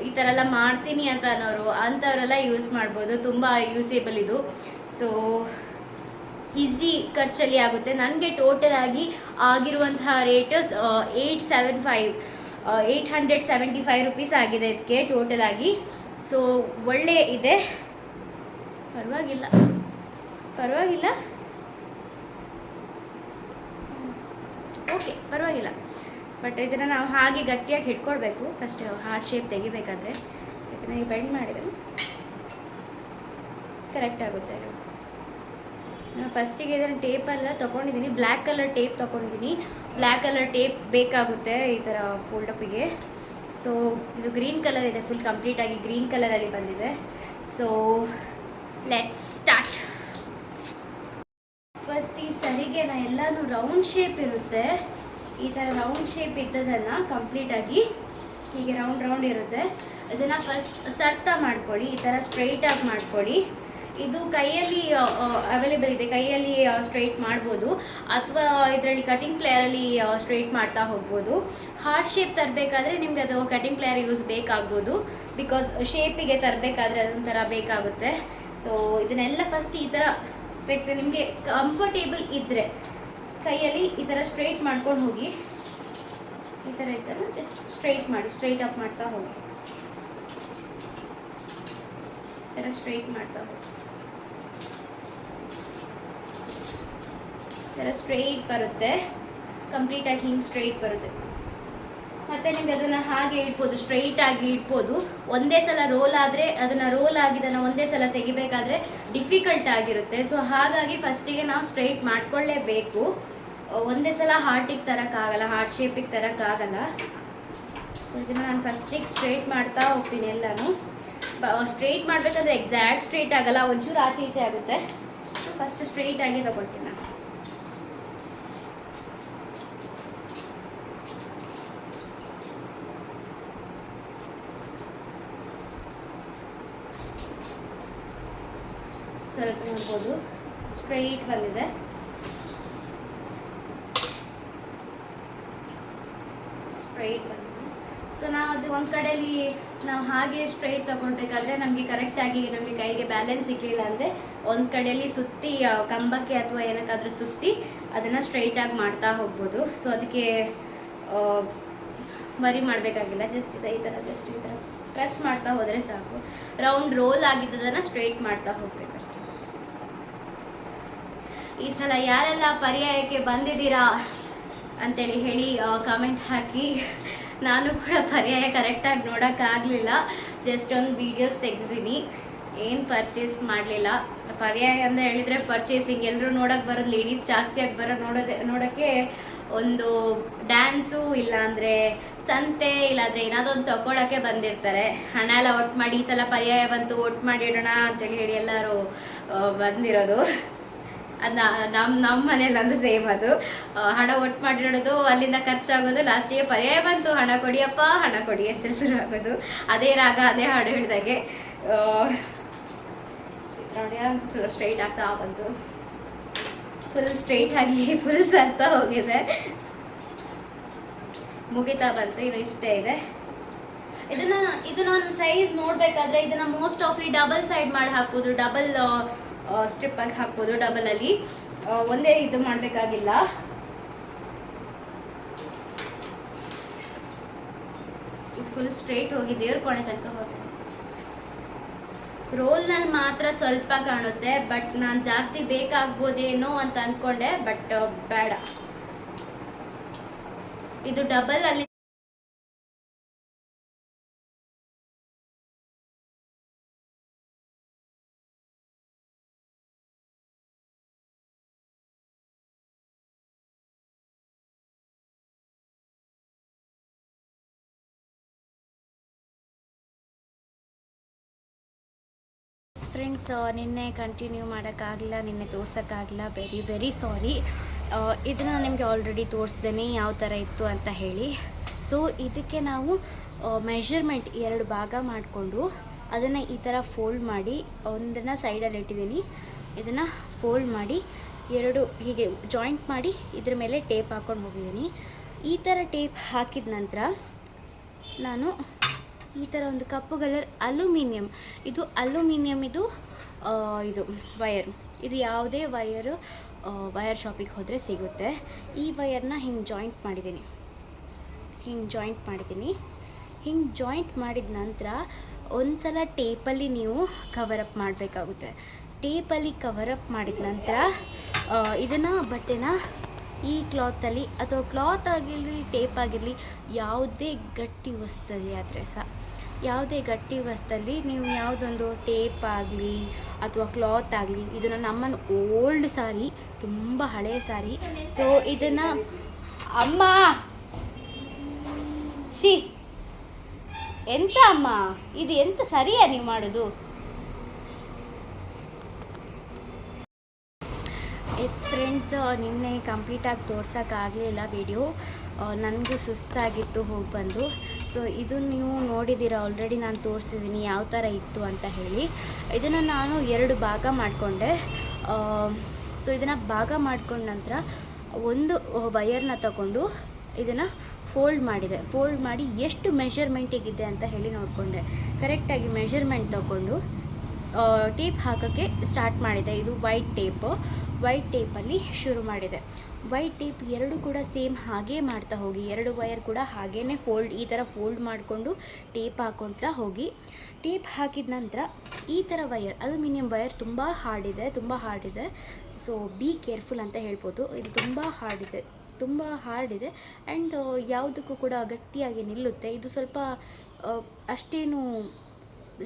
ಈ ಥರ ಎಲ್ಲ ಮಾಡ್ತೀನಿ ಅಂತ ಅನ್ನೋರು ಅಂಥವರೆಲ್ಲ ಯೂಸ್ ಮಾಡ್ಬೋದು. ತುಂಬ ಯೂಸೇಬಲ್ ಇದು. ಸೊ ಈಸಿ ಖರ್ಚಲ್ಲಿ ಆಗುತ್ತೆ. ನನಗೆ ಟೋಟಲ್ ಆಗಿ ಆಗಿರುವಂತಹ ರೇಟಸ್ 875 ರುಪೀಸ್ ಆಗಿದೆ ಇದಕ್ಕೆ ಟೋಟಲ್ ಆಗಿ. ಸೊ ಒಳ್ಳೆ ಇದೆ, ಪರವಾಗಿಲ್ಲ. ಓಕೆ ಪರವಾಗಿಲ್ಲ. ಬಟ್ ಇದನ್ನು ನಾವು ಹಾಗೆ ಗಟ್ಟಿಯಾಗಿ ಹಿಡ್ಕೊಳ್ಬೇಕು. ಫಸ್ಟ್ ಹಾರ್ಟ್ ಶೇಪ್ ತೆಗಿಬೇಕಾದ್ರೆ ಇದನ್ನು ಬೆಂಡ್ ಮಾಡಿದರೆ ಕರೆಕ್ಟ್ ಆಗುತ್ತೆ. ನಾನು ಫಸ್ಟಿಗೆ ಇದನ್ನು ಟೇಪೆಲ್ಲ ತೊಗೊಂಡಿದ್ದೀನಿ. ಬ್ಲ್ಯಾಕ್ ಕಲರ್ ಟೇಪ್ ತೊಗೊಂಡಿದ್ದೀನಿ. ಬ್ಲ್ಯಾಕ್ ಕಲರ್ ಟೇಪ್ ಬೇಕಾಗುತ್ತೆ ಈ ಥರ ಫೋಲ್ಡಪ್ಪಿಗೆ. ಸೊ ಇದು ಗ್ರೀನ್ ಕಲರ್ ಇದೆ, ಫುಲ್ ಕಂಪ್ಲೀಟಾಗಿ ಗ್ರೀನ್ ಕಲರಲ್ಲಿ ಬಂದಿದೆ. So let's start. ಫಸ್ಟ್ ಈ ಸರಿಗೆನ ಎಲ್ಲನೂ ರೌಂಡ್ ಶೇಪ್ ಇರುತ್ತೆ. ಈ ಥರ ರೌಂಡ್ ಶೇಪ್ ಇದ್ದದನ್ನು ಕಂಪ್ಲೀಟಾಗಿ ಹೀಗೆ ರೌಂಡ್ ಇರುತ್ತೆ. ಇದನ್ನು ಫಸ್ಟ್ ಸರ್ತ ಮಾಡ್ಕೊಳ್ಳಿ, ಈ ಥರ ಸ್ಟ್ರೈಟಾಗಿ ಮಾಡ್ಕೊಳ್ಳಿ. ಇದು ಕೈಯಲ್ಲಿ ಅವೈಲೇಬಲ್ ಇದೆ, ಕೈಯಲ್ಲಿ ಸ್ಟ್ರೈಟ್ ಮಾಡ್ಬೋದು ಅಥವಾ ಇದರಲ್ಲಿ ಕಟಿಂಗ್ ಪ್ಲೇಯರಲ್ಲಿ ಸ್ಟ್ರೈಟ್ ಮಾಡ್ತಾ ಹೋಗ್ಬೋದು. ಹಾರ್ಟ್ ಶೇಪ್ ತರಬೇಕಾದ್ರೆ ನಿಮಗೆ ಅದು ಕಟಿಂಗ್ ಪ್ಲೇಯರ್ ಯೂಸ್ ಬೇಕಾಗ್ಬೋದು. ಬಿಕಾಸ್ ಶೇಪಿಗೆ ತರಬೇಕಾದ್ರೆ ಅದೊಂಥರ ಬೇಕಾಗುತ್ತೆ. ಸೊ ಇದನ್ನೆಲ್ಲ ಫಸ್ಟ್ ಈ ಥರ ಫಿಕ್ಸ್, ನಿಮಗೆ ಕಂಫರ್ಟೇಬಲ್ ಇದ್ದರೆ ಕೈಯಲ್ಲಿ ಈ ಥರ ಸ್ಟ್ರೈಟ್ ಮಾಡ್ಕೊಂಡು ಹೋಗಿ. ಈ ಥರ ಇದ್ದನ್ನು ಜಸ್ಟ್ ಸ್ಟ್ರೈಟ್ ಮಾಡಿ, ಸ್ಟ್ರೈಟ್ ಅಪ್ ಮಾಡ್ತಾ ಹೋಗಿ. ಈ ಥರ ಸ್ಟ್ರೈಟ್ ಮಾಡ್ತಾ ಹೋಗಿ. ಈ ಥರ ಸ್ಟ್ರೈಟ್ ಬರುತ್ತೆ, ಕಂಪ್ಲೀಟಾಗಿ ಹಿಂಗೆ ಸ್ಟ್ರೈಟ್ ಬರುತ್ತೆ. ಮತ್ತು ನಿಮಗೆ ಅದನ್ನು ಹಾಗೆ ಇಡ್ಬೋದು, ಸ್ಟ್ರೈಟಾಗಿ ಇಡ್ಬೋದು. ಒಂದೇ ಸಲ ರೋಲ್ ಆದರೆ ಅದನ್ನು ರೋಲ್ ಆಗಿದ್ದನ್ನು ಒಂದೇ ಸಲ ತೆಗಿಬೇಕಾದ್ರೆ ಡಿಫಿಕಲ್ಟ್ ಆಗಿರುತ್ತೆ. ಸೊ ಹಾಗಾಗಿ ಫಸ್ಟಿಗೆ ನಾವು ಸ್ಟ್ರೈಟ್ ಮಾಡ್ಕೊಳ್ಳೇಬೇಕು. ಒಂದೇ ಸಲ ಹಾರ್ಟಿಗೆ ತರೋಕ್ಕಾಗಲ್ಲ, ಹಾರ್ಟ್ ಶೇಪಿಗೆ ತರೋಕ್ಕಾಗಲ್ಲ. ಸೊ ಇದನ್ನು ನಾನು ಫಸ್ಟಿಗೆ ಸ್ಟ್ರೈಟ್ ಮಾಡ್ತಾ ಹೋಗ್ತೀನಿ. ಎಲ್ಲನೂ ಸ್ಟ್ರೈಟ್ ಮಾಡಬೇಕಾದ್ರೆ ಎಕ್ಸಾಕ್ಟ್ ಸ್ಟ್ರೈಟ್ ಆಗೋಲ್ಲ, ಒಂಚೂರು ಆಚೆ ಈಚೆ ಆಗುತ್ತೆ. ಫಸ್ಟ್ ಸ್ಟ್ರೈಟಾಗಿ ತೊಗೊಳ್ತೀನಿ ನಾನು. ಸ್ವಲ್ಪ ನೋಡ್ಬೋದು ಸ್ಟ್ರೈಟ್ ಬಂದಿದೆ. ಸ್ಟ್ರೈಟ್ ಬಂದಿದೆ. ಸೊ ನಾವು ಅದು ಒಂದು ಕಡೆಯಲ್ಲಿ ನಾವು ಹಾಗೆ ಸ್ಟ್ರೈಟ್ ತೊಗೊಳ್ಬೇಕಾದ್ರೆ ನಮಗೆ ಕರೆಕ್ಟಾಗಿ ನಮಗೆ ಕೈಗೆ ಬ್ಯಾಲೆನ್ಸ್ ಸಿಗಲಿಲ್ಲ ಅಂದರೆ ಒಂದು ಕಡೆಯಲ್ಲಿ ಸುತ್ತಿ ಕಂಬಕ್ಕೆ ಅಥವಾ ಏನಕ್ಕಾದರೂ ಸುತ್ತಿ ಅದನ್ನು ಸ್ಟ್ರೈಟಾಗಿ ಮಾಡ್ತಾ ಹೋಗ್ಬೋದು. ಸೊ ಅದಕ್ಕೆ ವರಿ ಮಾಡಬೇಕಾಗಿಲ್ಲ. ಜಸ್ಟ್ ಈ ಥರ ಪ್ರೆಸ್ ಮಾಡ್ತಾ ಹೋದರೆ ಸಾಕು. ರೌಂಡ್ ರೋಲ್ ಆಗಿದ್ದದನ್ನು ಸ್ಟ್ರೈಟ್ ಮಾಡ್ತಾ ಹೋಗ್ಬೇಕಷ್ಟೆ. ಈ ಸಲ ಯಾರೆಲ್ಲ ಪರ್ಯಾಯಕ್ಕೆ ಬಂದಿದ್ದೀರಾ ಅಂತೇಳಿ ಹೇಳಿ ಕಾಮೆಂಟ್ ಹಾಕಿ. ನಾನು ಕೂಡ ಪರ್ಯಾಯ ಕರೆಕ್ಟಾಗಿ ನೋಡೋಕ್ಕಾಗಲಿಲ್ಲ. ಜಸ್ಟ್ ಒಂದು ವೀಡಿಯೋಸ್ ತೆಗೆದಿದ್ದೀನಿ, ಏನು ಪರ್ಚೇಸ್ ಮಾಡಲಿಲ್ಲ. ಪರ್ಯಾಯ ಅಂತ ಹೇಳಿದರೆ ಪರ್ಚೇಸಿಂಗ್ ಎಲ್ಲರೂ ನೋಡೋಕ್ಕೆ ಬರೋದು, ಲೇಡೀಸ್ ಜಾಸ್ತಿಯಾಗಿ ನೋಡೋಕ್ಕೆ ಒಂದು ಡ್ಯಾನ್ಸು ಇಲ್ಲಾಂದರೆ ಸಂತೆ ಇಲ್ಲಾಂದರೆ ಏನಾದರೂ ಒಂದು ತೊಗೊಳಕ್ಕೆ ಬಂದಿರ್ತಾರೆ. ಹಣ ಎಲ್ಲ ಒಟ್ಟು ಮಾಡಿ ಈ ಸಲ ಪರ್ಯಾಯ ಬಂತು ಒಟ್ಟು ಮಾಡಿ ಇಡೋಣ ಅಂತೇಳಿ ಹೇಳಿ ಎಲ್ಲರೂ ಬಂದಿರೋದು. ಅದು ನಮ್ಮ ಮನೇಲಂದು ಸೇಮ್ ಅದು. ಹಣ ಒಟ್ಟು ಮಾಡಿಡೋದು, ಅಲ್ಲಿಂದ ಖರ್ಚಾಗೋದು, ಲಾಸ್ಟಿಗೆ ಪರ್ಯಾಯ ಬಂತು ಹಣ ಕೊಡಿಯಪ್ಪ ಹಣ ಕೊಡಿ ಅಂತ ಶುರು ಆಗೋದು. ಅದೇ ರಾಗ ಅದೇ ಹಾಡು ಹೇಳಿದಾಗೆ ನೋಡಿ ಸ್ಟ್ರೈಟ್ ಆಗ್ತಾ ಬಂತು. ಫುಲ್ ಸ್ಟ್ರೈಟ್ ಆಗಿ ಫುಲ್ ಸರ್ತಾ ಹೋಗಿದೆ, ಮುಗಿತಾ ಬಂತು. ಇನ್ನು ಇಷ್ಟೇ ಇದೆ. ಇದನ್ನ ಒಂದು ಸೈಜ್ ನೋಡಬೇಕಾದ್ರೆ ಇದನ್ನು ಮೋಸ್ಟ್ ಆಫ್ಲಿ ಡಬಲ್ ಸೈಡ್ ಮಾಡಿ ಹಾಕ್ಬೋದು, ಡಬಲ್ ಸ್ಟ್ರಿಪ್ ಆಗಿ ಹಾಕ್ಬೋದು. ಡಬಲಲ್ಲಿ ಒಂದೇ ಇದು ಮಾಡಬೇಕಾಗಿಲ್ಲ. ಫುಲ್ ಸ್ಟ್ರೈಟ್ ಹೋಗಿ ದೇವ್ರ ಕೋಣೆ ತನಕ ಹೋಗುತ್ತೆ. ರೋಲ್ನಲ್ಲಿ ಮಾತ್ರ ಸ್ವಲ್ಪ ಕಾಣುತ್ತೆ, ಬಟ್ ನಾನು ಜಾಸ್ತಿ ಬೇಕಾಗ್ಬೋದೇನೋ ಅಂತ ಅಂದ್ಕೊಂಡೆ, ಬಟ್ ಬೇಡ. ಇದು ಡಬಲ್ ಅಲ್ಲಿ ಫ್ರೆಂಡ್ಸ್, ನಿನ್ನೆ ಕಂಟಿನ್ಯೂ ಮಾಡೋಕ್ಕಾಗಲಿಲ್ಲ, ನಿನ್ನೆ ತೋರ್ಸೋಕ್ಕಾಗಲಿಲ್ಲ. ವೆರಿ ವೆರಿ ಸಾರಿ. ಇದನ್ನು ನಿಮಗೆ ಆಲ್ರೆಡಿ ತೋರಿಸ್ದೇನೆ ಯಾವ ಥರ ಇತ್ತು ಅಂತ ಹೇಳಿ. ಸೊ ಇದಕ್ಕೆ ನಾವು ಮೆಷರ್ಮೆಂಟ್ 2 ಭಾಗ ಮಾಡಿಕೊಂಡು ಅದನ್ನು ಈ ಥರ ಫೋಲ್ಡ್ ಮಾಡಿ, ಒಂದನ್ನು ಸೈಡಲ್ಲಿ ಇಟ್ಟಿದ್ದೀನಿ, ಇದನ್ನು ಫೋಲ್ಡ್ ಮಾಡಿ 2 ಹೀಗೆ ಜಾಯಿಂಟ್ ಮಾಡಿ ಇದ್ರ ಮೇಲೆ ಟೇಪ್ ಹಾಕ್ಕೊಂಡು ಹೋಗಿದ್ದೀನಿ. ಈ ಥರ ಟೇಪ್ ಹಾಕಿದ ನಂತರ ನಾನು ಈ ಥರ ಒಂದು ಕಪ್ಪು ಕಲರ್ ಅಲ್ಯೂಮಿನಿಯಂ, ಇದು ಅಲ್ಯೂಮಿನಿಯಂ, ಇದು ವಯರು, ಇದು ಯಾವುದೇ ವಯರ್ ಶಾಪಿಗೆ ಹೋದರೆ ಸಿಗುತ್ತೆ. ಈ ವಯರ್ನ ಹಿಂಗೆ ಜಾಯಿಂಟ್ ಮಾಡಿದ್ದೀನಿ. ಹಿಂಗೆ ಜಾಯಿಂಟ್ ಮಾಡಿದ ನಂತರ ಒಂದು ಸಲ ಟೇಪಲ್ಲಿ ನೀವು ಕವರಪ್ ಮಾಡಬೇಕಾಗುತ್ತೆ. ಟೇಪಲ್ಲಿ ಕವರಪ್ ಮಾಡಿದ ನಂತರ ಇದನ್ನು ಬಟ್ಟೆನ ಈ ಕ್ಲಾತಲ್ಲಿ ಅಥವಾ ಕ್ಲಾತ್ ಆಗಿರಲಿ ಟೇಪ್ ಆಗಿರಲಿ ಯಾವುದೇ ಗಟ್ಟಿ ವಸ್ತಲ್ಲಿ ಆದರೆ ಯಾವುದೇ ಗಟ್ಟಿ ವಸ್ತಲ್ಲಿ ನೀವು ಯಾವುದೊಂದು ಟೇಪ್ ಆಗಲಿ ಅಥವಾ ಕ್ಲಾತ್ ಆಗಲಿ, ಇದು ನಮ್ಮನ ಓಲ್ಡ್ ಸಾರಿ, ತುಂಬ ಹಳೆಯ ಸಾರಿ. ಸೊ ಇದನ್ನು ಅಮ್ಮ ಎಂತ ಅಮ್ಮ ಇದು ಎಂತ ಸರಿಯಾ ನೀವು ಮಾಡೋದು? ಎಸ್ ಫ್ರೆಂಡ್ಸ್, ನಿನ್ನೆ ಕಂಪ್ಲೀಟಾಗಿ ತೋರ್ಸೋಕ್ಕಾಗಲಿಲ್ಲ ವಿಡಿಯೋ, ನನಗೂ ಸುಸ್ತಾಗಿತ್ತು ಹೋಗಿ ಬಂದು. ಸೊ ಇದು ನೀವು ನೋಡಿದ್ದೀರ ಆಲ್ರೆಡಿ, ನಾನು ತೋರಿಸಿದ್ದೀನಿ ಯಾವ ಥರ ಇತ್ತು ಅಂತ ಹೇಳಿ. ಇದನ್ನು ನಾನು 2 ಭಾಗ ಮಾಡಿಕೊಂಡೆ. ಸೊ ಇದನ್ನು ಭಾಗ ಮಾಡ್ಕೊಂಡ ನಂತರ ಒಂದು ವಯರ್ನ ತಗೊಂಡು ಇದನ್ನು ಫೋಲ್ಡ್ ಮಾಡಿ ಎಷ್ಟು ಮೆಷರ್ಮೆಂಟಿಗಿದೆ ಅಂತ ಹೇಳಿ ನೋಡಿಕೊಂಡೆ. ಕರೆಕ್ಟಾಗಿ ಮೆಷರ್ಮೆಂಟ್ ತಗೊಂಡು ಟೇಪ್ ಹಾಕೋಕ್ಕೆ ಸ್ಟಾರ್ಟ್ ಮಾಡಿದೆ. ಇದು ವೈಟ್ ಟೇಪಲ್ಲಿ ಶುರು ಮಾಡಿದೆ. ವೈಟ್ ಟೇಪ್ 2 ಕೂಡ ಸೇಮ್ ಹಾಗೇ ಮಾಡ್ತಾ ಹೋಗಿ, 2 ವಯರ್ ಕೂಡ ಹಾಗೇ ಈ ಥರ ಫೋಲ್ಡ್ ಮಾಡಿಕೊಂಡು ಟೇಪ್ ಹಾಕ್ಕೊಳ್ತಾ ಹೋಗಿ. ಟೇಪ್ ಹಾಕಿದ ನಂತರ ಈ ಥರ ವಯರ್, ಅಲ್ಯೂಮಿನಿಯಂ ವಯರ್ ತುಂಬ ಹಾರ್ಡಿದೆ. ಸೊ ಬಿ ಕೇರ್ಫುಲ್ ಅಂತ ಹೇಳ್ಬೋದು. ಇದು ತುಂಬ ಹಾರ್ಡಿದೆ ಆ್ಯಂಡ್ ಯಾವುದಕ್ಕೂ ಕೂಡ ಗಟ್ಟಿಯಾಗಿ ನಿಲ್ಲುತ್ತೆ. ಇದು ಸ್ವಲ್ಪ ಅಷ್ಟೇನು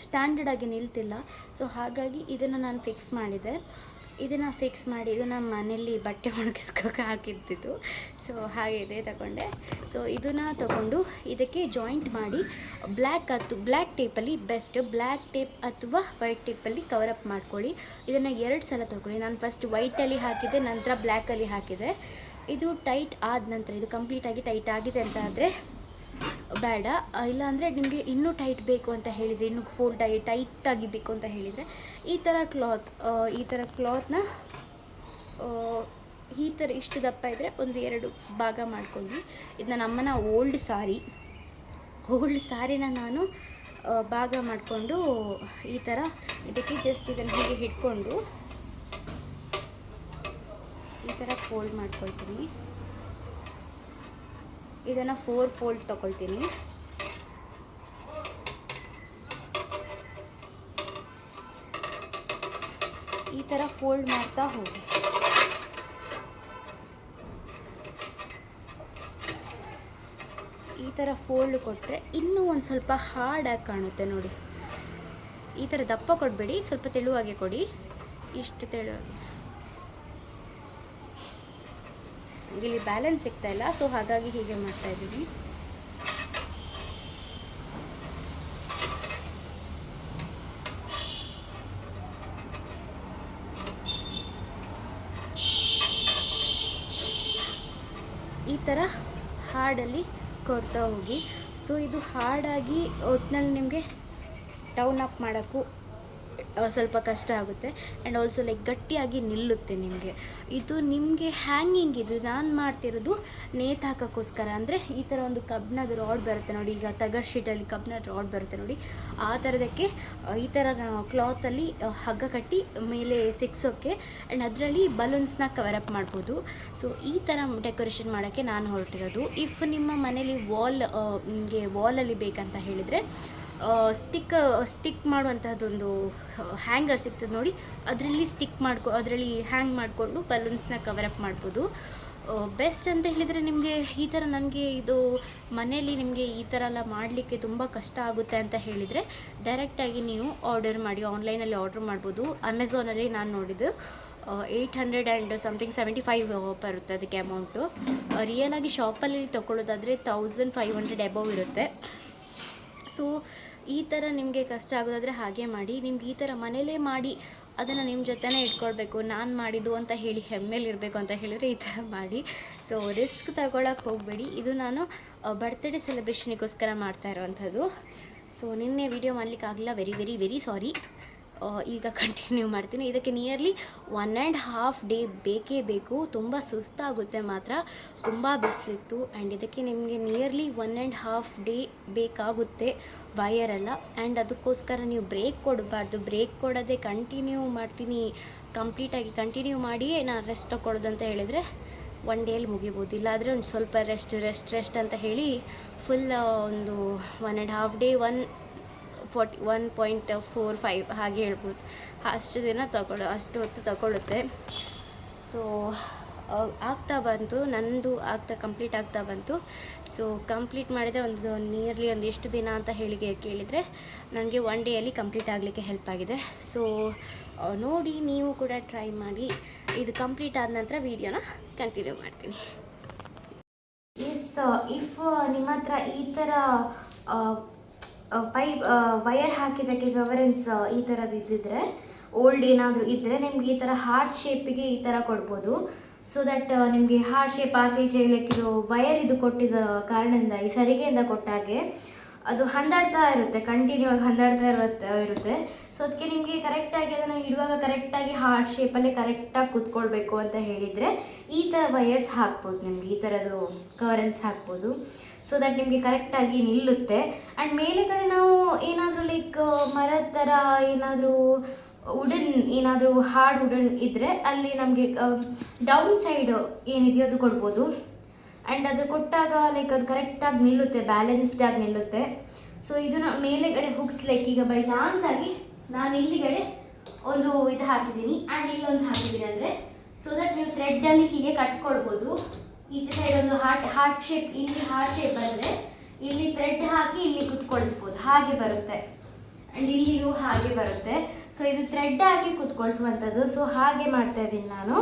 ಸ್ಟ್ಯಾಂಡರ್ಡಾಗಿ ನಿಲ್ತಿಲ್ಲ. ಸೊ ಹಾಗಾಗಿ ಇದನ್ನು ನಾನು ಫಿಕ್ಸ್ ಮಾಡಿ ಇದು ನಮ್ಮ ಮನೆಯಲ್ಲಿ ಬಟ್ಟೆ ಒಣಗಿಸ್ಕೋಕೆ ಹಾಕಿದ್ದಿದ್ದು. ಸೊ ಹಾಗಿದೆ ತಗೊಂಡೆ. ಸೊ ಇದನ್ನು ತಗೊಂಡು ಇದಕ್ಕೆ ಜಾಯಿಂಟ್ ಮಾಡಿ ಬ್ಲ್ಯಾಕ್ ಟೇಪಲ್ಲಿ ಬೆಸ್ಟ್, ಬ್ಲ್ಯಾಕ್ ಟೇಪ್ ಅಥವಾ ವೈಟ್ ಟೇಪಲ್ಲಿ ಕವರಪ್ ಮಾಡ್ಕೊಳ್ಳಿ. ಇದನ್ನು 2 ಸಲ ತಗೊಳ್ಳಿ. ನಾನು ಫಸ್ಟ್ ವೈಟಲ್ಲಿ ಹಾಕಿದ್ದೆ, ನಂತರ ಬ್ಲ್ಯಾಕಲ್ಲಿ ಹಾಕಿದೆ. ಇದು ಟೈಟ್ ಆದ ನಂತರ, ಇದು ಕಂಪ್ಲೀಟಾಗಿ ಟೈಟ್ ಆಗಿದೆ ಅಂತ ಆದರೆ ಬೇಡ, ಇಲ್ಲಾಂದರೆ ನಿಮಗೆ ಇನ್ನೂ ಟೈಟ್ ಬೇಕು ಅಂತ ಹೇಳಿದರೆ, ಇನ್ನೂ ಫೋಲ್ಡಾಗಿ ಟೈಟಾಗಿ ಬೇಕು ಅಂತ ಹೇಳಿದರೆ ಈ ಥರ ಕ್ಲಾತ್ನ ಈ ಥರ ಇಷ್ಟು ದಪ್ಪ ಇದ್ದರೆ ಒಂದು 2 ಭಾಗ ಮಾಡ್ಕೊಂಡು, ಇದು ನನ್ನ ಅಮ್ಮನ ಓಲ್ಡ್ ಸಾರಿನ ನಾನು ಭಾಗ ಮಾಡಿಕೊಂಡು ಈ ಥರ ಇದಕ್ಕೆ ಜಸ್ಟ್ ಇದನ್ನು ಹೀಗೆ ಹಿಡ್ಕೊಂಡು ಈ ಥರ ಫೋಲ್ಡ್ ಮಾಡ್ಕೊಳ್ತೀನಿ. ಇದನ್ನು 4 ಫೋಲ್ಡ್ ತೊಗೊಳ್ತೀನಿ. ಈ ಥರ ಫೋಲ್ಡ್ ಮಾಡ್ತಾ ಹೋಗಿ. ಈ ಥರ ಫೋಲ್ಡ್ ಕೊಟ್ಟರೆ ಇನ್ನೂ ಒಂದು ಸ್ವಲ್ಪ ಹಾರ್ಡಾಗಿ ಕಾಣುತ್ತೆ ನೋಡಿ. ಈ ಥರ ದಪ್ಪ ಕೊಡಬೇಡಿ, ಸ್ವಲ್ಪ ತೆಳುವಾಗೆ ಕೊಡಿ. ಇಷ್ಟು ತೆಳುವಾಗಿ ಇಲ್ಲಿ ಬ್ಯಾಲೆನ್ಸ್ ಸಿಗ್ತಾ ಇಲ್ಲ, ಸೊ ಹಾಗಾಗಿ ಹೀಗೆ ಮಾಡ್ತಾ ಇದ್ದೀನಿ. ಈ ಥರ ಹಾರ್ಡಲ್ಲಿ ಕೊಡ್ತಾ ಹೋಗಿ. ಸೊ ಇದು ಹಾರ್ಡಾಗಿ ಒಟ್ಟಿನಲ್ಲಿ ನಿಮಗೆ ಡೌನ್ ಅಪ್ ಮಾಡೋಕ್ಕೂ ಸ್ವಲ್ಪ ಕಷ್ಟ ಆಗುತ್ತೆ. ಆ್ಯಂಡ್ ಆಲ್ಸೋ ಲೈಕ್ ಗಟ್ಟಿಯಾಗಿ ನಿಲ್ಲುತ್ತೆ ನಿಮಗೆ. ಇದು ನಿಮಗೆ ಹ್ಯಾಂಗಿಂಗ್, ಇದು ನಾನು ಮಾಡ್ತಿರೋದು ನೇತು ಹಾಕೋಕ್ಕೋಸ್ಕರ. ಅಂದರೆ ಈ ಥರ ಒಂದು ಕಬ್ಬಿಣದ ರಾಡ್ ಬರುತ್ತೆ ನೋಡಿ, ಈಗ ತಗರ್ ಶೀಟಲ್ಲಿ ಕಬ್ಬಿಣದ ರಾಡ್ ಬರುತ್ತೆ ನೋಡಿ, ಆ ಥರದಕ್ಕೆ ಈ ಥರ ಕ್ಲಾತಲ್ಲಿ ಹಗ್ಗ ಕಟ್ಟಿ ಮೇಲೆ ಸಿಕ್ಸೋಕ್ಕೆ ಆ್ಯಂಡ್ ಅದರಲ್ಲಿ ಬಲೂನ್ಸ್ನ ಕವರಪ್ ಮಾಡ್ಬೋದು. ಸೊ ಈ ಥರ ಡೆಕೋರೇಷನ್ ಮಾಡೋಕ್ಕೆ ನಾನು ಹೊರಟಿರೋದು. ಇಫ್ ನಿಮ್ಮ ಮನೇಲಿ ನಿಮಗೆ ವಾಲಲ್ಲಿ ಬೇಕಂತ ಹೇಳಿದರೆ ಸ್ಟಿಕ್ ಮಾಡುವಂಥದ್ದೊಂದು ಹ್ಯಾಂಗರ್ ಸಿಗ್ತದೆ ನೋಡಿ, ಅದರಲ್ಲಿ ಅದರಲ್ಲಿ ಹ್ಯಾಂಗ್ ಮಾಡಿಕೊಂಡು ಬಲೂನ್ಸ್ನ ಕವರಪ್ ಮಾಡ್ಬೋದು. ಬೆಸ್ಟ್ ಅಂತ ಹೇಳಿದರೆ ನಿಮಗೆ ಈ ಥರ ನನಗೆ ಇದು ಮನೇಲಿ ನಿಮಗೆ ಈ ಥರ ಎಲ್ಲ ಮಾಡಲಿಕ್ಕೆ ತುಂಬ ಕಷ್ಟ ಆಗುತ್ತೆ ಅಂತ ಹೇಳಿದರೆ ಡೈರೆಕ್ಟಾಗಿ ನೀವು ಆರ್ಡರ್ ಮಾಡಿ, ಆನ್ಲೈನಲ್ಲಿ ಆರ್ಡರ್ ಮಾಡ್ಬೋದು. ಅಮೆಝಾನಲ್ಲಿ ನಾನು ನೋಡಿದ್ದು 800 ಆ್ಯಂಡ್ ಸಮಥಿಂಗ್ 75 ಬರುತ್ತೆ ಅದಕ್ಕೆ ಅಮೌಂಟು. ರಿಯಲಾಗಿ ಶಾಪಲ್ಲಿ ತೊಗೊಳ್ಳೋದಾದರೆ 1500 ಎಬವ್ ಇರುತ್ತೆ. ಸೊ ಈ ಥರ ನಿಮಗೆ ಕಷ್ಟ ಆಗೋದಾದರೆ ಹಾಗೆ ಮಾಡಿ. ನಿಮ್ಗೆ ಈ ಥರ ಮನೇಲೇ ಮಾಡಿ ಅದನ್ನು ನಿಮ್ಮ ಜೊತೆನೇ ಇಟ್ಕೊಳ್ಬೇಕು, ನಾನು ಮಾಡಿದ್ದು ಅಂತ ಹೇಳಿ ಹೆಮ್ಮೆಲಿರಬೇಕು ಅಂತ ಹೇಳಿದರೆ ಈ ಥರ ಮಾಡಿ. ಸೊ ರಿಸ್ಕ್ ತಗೊಳ್ಳೋಕೆ ಹೋಗಬೇಡಿ. ಇದು ನಾನು ಬರ್ತ್ಡೇ ಸೆಲೆಬ್ರೇಷನಿಗೋಸ್ಕರ ಮಾಡ್ತಾ ಇರೋವಂಥದ್ದು. ಸೊ ನಿನ್ನೆ ವಿಡಿಯೋ ಮಾಡಲಿಕ್ಕಾಗಲಿಲ್ಲ, ವೆರಿ ವೆರಿ ವೆರಿ ಸಾರಿ. ಈಗ ಕಂಟಿನ್ಯೂ ಮಾಡ್ತೀನಿ. ಇದಕ್ಕೆ ನಿಯರ್ಲಿ 1.5 ಡೇ ಬೇಕೇ ಬೇಕು. ತುಂಬ ಸುಸ್ತಾಗುತ್ತೆ ಮಾತ್ರ, ತುಂಬ ಬಿಸಿಲಿತ್ತು. ಆ್ಯಂಡ್ ಇದಕ್ಕೆ ನಿಮಗೆ ನಿಯರ್ಲಿ 1.5 ಡೇ ಬೇಕಾಗುತ್ತೆ ವಯರೆಲ್ಲ. ಆ್ಯಂಡ್ ಅದಕ್ಕೋಸ್ಕರ ನೀವು ಬ್ರೇಕ್ ಕೊಡಬಾರ್ದು. ಬ್ರೇಕ್ ಕೊಡೋದೇ ಕಂಟಿನ್ಯೂ ಮಾಡ್ತೀನಿ, ಕಂಪ್ಲೀಟಾಗಿ ಕಂಟಿನ್ಯೂ ಮಾಡಿಯೇ ನಾನು ರೆಸ್ಟ್ ತೊಗೊಳ್ಳೋದು ಅಂತ ಹೇಳಿದರೆ 1 ಡೇಲಿ ಮುಗಿಬೋದು. ಇಲ್ಲಾದರೆ ಒಂದು ಸ್ವಲ್ಪ ರೆಸ್ಟ್ ಅಂತ ಹೇಳಿ ಫುಲ್ ಒಂದು 1.5 ಡೇ 1.45 ಹಾಗೆ ಹೇಳ್ಬೋದು. ಅಷ್ಟು ಹೊತ್ತು ತಗೊಳ್ಳುತ್ತೆ. ಸೊ ಆಗ್ತಾ ಬಂತು, ನಂದು ಕಂಪ್ಲೀಟ್ ಆಗ್ತಾ ಬಂತು. ಸೊ ಕಂಪ್ಲೀಟ್ ಮಾಡಿದರೆ ಒಂದು ನಿಯರ್ಲಿ ಒಂದು ಎಷ್ಟು ದಿನ ಅಂತ ಕೇಳಿದರೆ ನನಗೆ 1 ಡೇಯಲ್ಲಿ ಕಂಪ್ಲೀಟ್ ಆಗಲಿಕ್ಕೆ ಹೆಲ್ಪ್ ಆಗಿದೆ. ಸೊ ನೋಡಿ, ನೀವು ಕೂಡ ಟ್ರೈ ಮಾಡಿ. ಇದು ಕಂಪ್ಲೀಟ್ ಆದ ನಂತರ ವೀಡಿಯೋನ ಕಂಟಿನ್ಯೂ ಮಾಡ್ತೀನಿ. ಇಫ್ ನಿಮ್ಮ ಹತ್ರ ಈ ಥರ ವಯರ್ ಹಾಕಿದ್ದಕ್ಕೆ ಗವರೆನ್ಸ್ ಈ ಥರದ್ದು ಇದ್ದಿದ್ರೆ, ಓಲ್ಡ್ ಏನಾದರೂ ಇದ್ದರೆ ನಿಮ್ಗೆ ಈ ಥರ ಹಾರ್ಟ್ ಶೇಪಿಗೆ ಈ ಥರ ಕೊಡ್ಬೋದು. ಸೊ ದಟ್ ನಿಮಗೆ ಹಾರ್ಟ್ ಶೇಪ್ ಆಚೆ ಈಚೆ ಇದು ವಯರ್ ಇದು ಕೊಟ್ಟಿದ್ದ ಕಾರಣದಿಂದ, ಈ ಸರಿಗೆಯಿಂದ ಕೊಟ್ಟಾಗೆ ಅದು ಹಂದಾಡ್ತಾ ಇರುತ್ತೆ, ಕಂಟಿನ್ಯೂ ಆಗಿ ಹಂದಾಡ್ತಾ ಇರುತ್ತೆ. ಸೊ ಅದಕ್ಕೆ ನಿಮಗೆ ಕರೆಕ್ಟಾಗಿ ಅದನ್ನು ಇಡುವಾಗ ಕರೆಕ್ಟಾಗಿ ಹಾರ್ಟ್ ಶೇಪಲ್ಲಿ ಕರೆಕ್ಟಾಗಿ ಕೂತ್ಕೊಳ್ಬೇಕು ಅಂತ ಹೇಳಿದರೆ ಈ ಥರ ವಯರ್ಸ್ ಹಾಕ್ಬೋದು. ನಿಮಗೆ ಈ ಥರದ್ದು ಕವರೆನ್ಸ್ ಹಾಕ್ಬೋದು. ಸೊ ದಟ್ ನಿಮಗೆ ಕರೆಕ್ಟಾಗಿ ನಿಲ್ಲುತ್ತೆ. ಆ್ಯಂಡ್ ಮೇಲೆಗಡೆ ನಾವು ಏನಾದರೂ ಲೈಕ್ ಮರದ ಥರ ಏನಾದರೂ ಹಾರ್ಡ್ ವುಡನ್ ಇದ್ದರೆ ಅಲ್ಲಿ ನಮಗೆ ಡೌನ್ ಸೈಡ್ ಏನಿದೆಯೋ ಅದು ಕೊಡ್ಬೋದು. ಆ್ಯಂಡ್ ಅದು ಕೊಟ್ಟಾಗ ಲೈಕ್ ಅದು ಕರೆಕ್ಟಾಗಿ ನಿಲ್ಲುತ್ತೆ, ಬ್ಯಾಲೆನ್ಸ್ಡಾಗಿ ನಿಲ್ಲುತ್ತೆ. ಸೊ ಇದನ್ನು ಮೇಲೆಗಡೆ ಹುಕ್ಸ್ ಲೈಕ್ ಈಗ ಬೈ ಚಾನ್ಸ್ ಆಗಿ ನಾನು ಇಲ್ಲಿಗಡೆ ಒಂದು ಇದು ಹಾಕಿದ್ದೀನಿ ಆ್ಯಂಡ್ ಇಲ್ಲೊಂದು ಹಾಕಿದ್ದೀನಿ ಅಂದರೆ, ಸೊ ದಟ್ ನೀವು ಥ್ರೆಡ್ಡಲ್ಲಿ ಹೀಗೆ ಕಟ್ಕೊಳ್ಬೋದು. ಈಚೆ ಸೈಡ್ ಒಂದು ಹಾರ್ಟ್ ಶೇಪ್, ಇಲ್ಲಿ ಹಾರ್ಟ್ ಶೇಪ್ ಬಂದರೆ ಇಲ್ಲಿ ಥ್ರೆಡ್ ಹಾಕಿ ಇಲ್ಲಿ ಕುತ್ಕೊಳಿಸ್ಬೋದು, ಹಾಗೆ ಬರುತ್ತೆ. ಆ್ಯಂಡ್ ಇಲ್ಲಿಯೂ ಹಾಗೆ ಬರುತ್ತೆ. ಸೊ ಇದು ಥ್ರೆಡ್ ಹಾಕಿ ಕುತ್ಕೊಳಿಸುವಂಥದ್ದು. ಸೊ ಹಾಗೆ ಮಾಡ್ತಾ ಇದ್ದೀನಿ ನಾನು.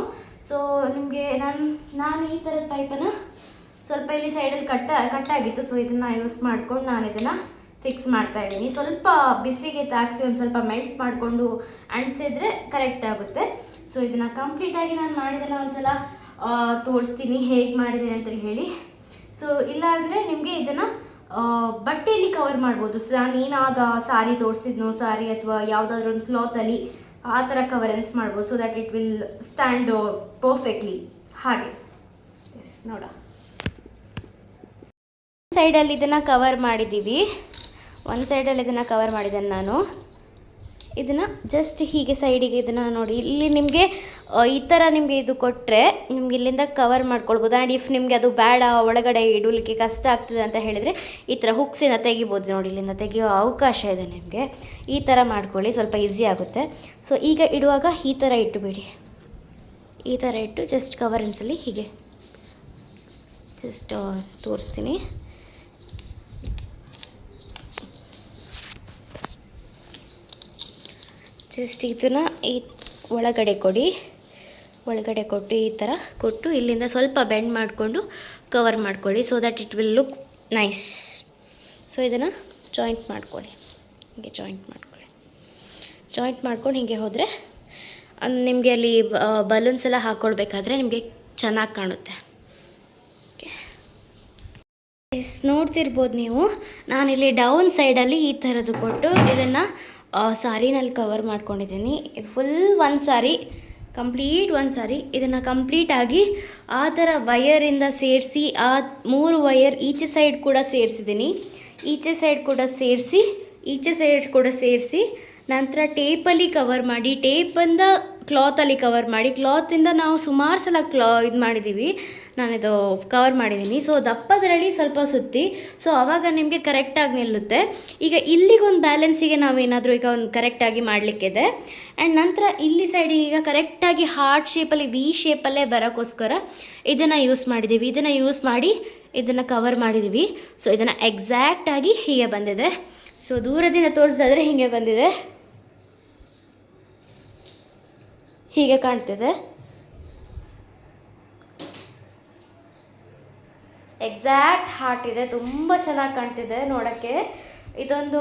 ಸೊ ನಿಮಗೆ ನಾನು ಈ ಥರದ ಪೈಪನ್ನು ಸ್ವಲ್ಪ ಇಲ್ಲಿ ಸೈಡಲ್ಲಿ ಕಟ್ಟಾಗಿತ್ತು. ಸೊ ಇದನ್ನು ಯೂಸ್ ಮಾಡ್ಕೊಂಡು ನಾನು ಇದನ್ನು ಫಿಕ್ಸ್ ಮಾಡ್ತಾ ಇದ್ದೀನಿ. ಸ್ವಲ್ಪ ಬಿಸಿಗೆ ತಾಗಿಸಿ ಒಂದು ಸ್ವಲ್ಪ ಮೆಲ್ಟ್ ಮಾಡಿಕೊಂಡು ಅಂಟಿಸಿದ್ರೆ ಕರೆಕ್ಟ್ ಆಗುತ್ತೆ. ಸೊ ಇದನ್ನು ಕಂಪ್ಲೀಟಾಗಿ ನಾನು ಮಾಡಿದ್ದನ್ನು ಒಂದು ಸಲ ತೋರಿಸ್ತೀನಿ ಹೇಗೆ ಮಾಡಿದ್ದೀನಿ ಅಂತ ಹೇಳಿ. ಸೊ ಇಲ್ಲ ಅಂದರೆ ನಿಮಗೆ ಇದನ್ನು ಬಟ್ಟೆಯಲ್ಲಿ ಕವರ್ ಮಾಡ್ಬೋದು. ನಾನಾಗ ಸಾರಿ ತೋರಿಸ್ತಿದ್ನೋ, ಸಾರಿ ಅಥವಾ ಯಾವುದಾದ್ರೂ ಒಂದು ಕ್ಲಾತಲ್ಲಿ ಆ ಥರ ಕವರೆನ್ಸ್ ಮಾಡ್ಬೋದು. So that it will stand perfectly. ಹಾಗೆ ಎಸ್ ನೋಡ, ಸೈಡಲ್ಲಿ ಇದನ್ನು ಕವರ್ ಮಾಡಿದ್ದೀವಿ. ಒಂದು ಸೈಡಲ್ಲಿ ಇದನ್ನು ಕವರ್ ಮಾಡಿದ್ದೇನೆ ನಾನು. ಇದನ್ನು ಜಸ್ಟ್ ಹೀಗೆ ಸೈಡಿಗೆ ಇದನ್ನು ನೋಡಿ, ಇಲ್ಲಿ ನಿಮಗೆ ಈ ಥರ ನಿಮಗೆ ಇದು ಕೊಟ್ಟರೆ ನಿಮ್ಗೆ ಇಲ್ಲಿಂದ ಕವರ್ ಮಾಡ್ಕೊಳ್ಬೋದು. ಆ್ಯಂಡ್ ಇಫ್ ನಿಮಗೆ ಅದು ಬೇಡ, ಒಳಗಡೆ ಇಡಲಿಕ್ಕೆ ಕಷ್ಟ ಆಗ್ತದೆ ಅಂತ ಹೇಳಿದರೆ ಈ ಥರ ಹುಕ್ಸಿನ ತೆಗಿಬೋದು. ನೋಡಿ, ಇಲ್ಲಿಂದ ತೆಗೆಯೋ ಅವಕಾಶ ಇದೆ ನಿಮಗೆ. ಈ ಥರ ಮಾಡ್ಕೊಳ್ಳಿ, ಸ್ವಲ್ಪ ಈಸಿ ಆಗುತ್ತೆ. ಸೊ ಈಗ ಇಡುವಾಗ ಈ ಥರ ಇಟ್ಟುಬಿಡಿ. ಈ ಥರ ಇಟ್ಟು ಜಸ್ಟ್ ಕವರೆನ್ಸಲ್ಲಿ ಹೀಗೆ ಜಸ್ಟ್ ತೋರಿಸ್ತೀನಿ. ಜಸ್ಟ್ ಇದನ್ನು ಈ ಒಳಗಡೆ ಕೊಡಿ. ಒಳಗಡೆ ಕೊಟ್ಟು ಈ ಥರ ಕೊಟ್ಟು ಇಲ್ಲಿಂದ ಸ್ವಲ್ಪ ಬೆಂಡ್ ಮಾಡಿಕೊಂಡು ಕವರ್ ಮಾಡ್ಕೊಳ್ಳಿ. So that it will look nice. So ಇದನ್ನು ಜಾಯಿಂಟ್ ಮಾಡ್ಕೊಳ್ಳಿ. ಹೀಗೆ ಜಾಯಿಂಟ್ ಮಾಡ್ಕೊಳ್ಳಿ. ಜಾಯಿಂಟ್ ಮಾಡ್ಕೊಂಡು ಹೀಗೆ ಹೋದರೆ ನಿಮಗೆ ಅಲ್ಲಿ ಬಲೂನ್ಸ್ ಎಲ್ಲ ಹಾಕ್ಕೊಳ್ಬೇಕಾದ್ರೆ ನಿಮಗೆ ಚೆನ್ನಾಗಿ ಕಾಣುತ್ತೆ. ಓಕೆ, ಎಸ್ ನೋಡ್ತಿರ್ಬೋದು ನೀವು. ನಾನಿಲ್ಲಿ ಡೌನ್ ಸೈಡಲ್ಲಿ ಈ ಥರದ್ದು ಕೊಟ್ಟು ಇದನ್ನು ಸಾರಿನಲ್ಲಿ ಕವರ್ ಮಾಡ್ಕೊಂಡಿದ್ದೀನಿ. ಇದು ಫುಲ್ ಒಂದು ಸಾರಿ, ಕಂಪ್ಲೀಟ್ ಒಂದು ಸಾರಿ. ಇದನ್ನು ಕಂಪ್ಲೀಟಾಗಿ ಆ ಥರ ವಯರಿಂದ ಸೇರಿಸಿ, ಆ 3 ವಯರ್ ಈಚೆ ಸೈಡ್ ಕೂಡ ಸೇರಿಸಿದ್ದೀನಿ. ಈಚೆ ಸೈಡ್ ಕೂಡ ಸೇರಿಸಿ ನಂತರ ಟೇಪಲ್ಲಿ ಕವರ್ ಮಾಡಿ, ಟೇಪಿಂದ ಕ್ಲಾತಲ್ಲಿ ಕವರ್ ಮಾಡಿ, ಕ್ಲಾತಿಂದ ನಾವು ಸುಮಾರು ಸಲ ಇದು ಮಾಡಿದ್ದೀವಿ. ನಾನಿದು ಕವರ್ ಮಾಡಿದ್ದೀನಿ. ಸೊ ದಪ್ಪದರಲ್ಲಿ ಸ್ವಲ್ಪ ಸುತ್ತಿ, ಸೊ ಆವಾಗ ನಿಮಗೆ ಕರೆಕ್ಟಾಗಿ ನಿಲ್ಲುತ್ತೆ. ಈಗ ಇಲ್ಲಿಗೊಂದು ಬ್ಯಾಲೆನ್ಸಿಗೆ ನಾವೇನಾದರೂ ಈಗ ಒಂದು ಕರೆಕ್ಟಾಗಿ ಮಾಡಲಿಕ್ಕಿದೆ. ಆ್ಯಂಡ್ ನಂತರ ಇಲ್ಲಿ ಸೈಡಿಗೆ ಈಗ ಕರೆಕ್ಟಾಗಿ ಹಾರ್ಟ್ ಶೇಪಲ್ಲಿ, ವಿ ಶೇಪಲ್ಲೇ ಬರೋಕ್ಕೋಸ್ಕರ ಇದನ್ನು ಯೂಸ್ ಮಾಡಿದ್ದೀವಿ. ಇದನ್ನು ಯೂಸ್ ಮಾಡಿ ಇದನ್ನು ಕವರ್ ಮಾಡಿದ್ದೀವಿ. ಸೊ ಇದನ್ನು ಎಕ್ಸಾಕ್ಟಾಗಿ ಹೀಗೆ ಬಂದಿದೆ. ಸೊ ದೂರದಿಂದ ತೋರಿಸಿದ್ರೆ ಹೀಗೆ ಬಂದಿದೆ, ಹೀಗೆ ಕಾಣ್ತಿದೆ. ಎಕ್ಸಾಕ್ಟ್ ಹಾರ್ಟ್ ಇದೆ, ತುಂಬ ಚೆನ್ನಾಗಿ ಕಾಣ್ತಿದೆ ನೋಡೋಕ್ಕೆ. ಇದೊಂದು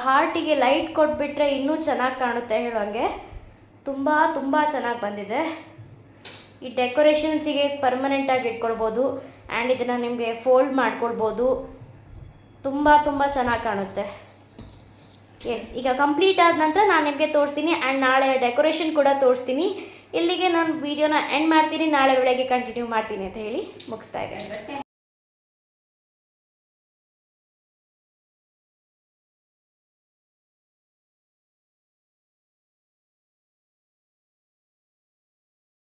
ಹಾರ್ಟಿಗೆ ಲೈಟ್ ಕೊಟ್ಬಿಟ್ರೆ ಇನ್ನೂ ಚೆನ್ನಾಗಿ ಕಾಣುತ್ತೆ ಹೇಳೋಂಗೆ. ತುಂಬ ಚೆನ್ನಾಗಿ ಬಂದಿದೆ. ಈ ಡೆಕೋರೇಷನ್ಸಿಗೆ ಪರ್ಮನೆಂಟಾಗಿ ಇಟ್ಕೊಳ್ಬೋದು. ಆ್ಯಂಡ್ ಇದನ್ನು ನಿಮಗೆ ಫೋಲ್ಡ್ ಮಾಡ್ಕೊಳ್ಬೋದು. ತುಂಬ ಚೆನ್ನಾಗಿ ಕಾಣುತ್ತೆ. ಎಸ್, ಈಗ ಕಂಪ್ಲೀಟ್ ಆದ ನಂತರ ನಾನು ನಿಮಗೆ ತೋರಿಸ್ತೀನಿ. ಆ್ಯಂಡ್ ನಾಳೆ ಡೆಕೋರೇಷನ್ ಕೂಡ ತೋರಿಸ್ತೀನಿ. ಇಲ್ಲಿಗೆ ನಾನು ವೀಡಿಯೋನ ಎಂಡ್ ಮಾಡ್ತೀನಿ. ನಾಳೆ ಬೆಳಗ್ಗೆ ಕಂಟಿನ್ಯೂ ಮಾಡ್ತೀನಿ ಅಂತ ಹೇಳಿ ಮುಗಿಸ್ತಾ ಇದ್ದೀನಿ.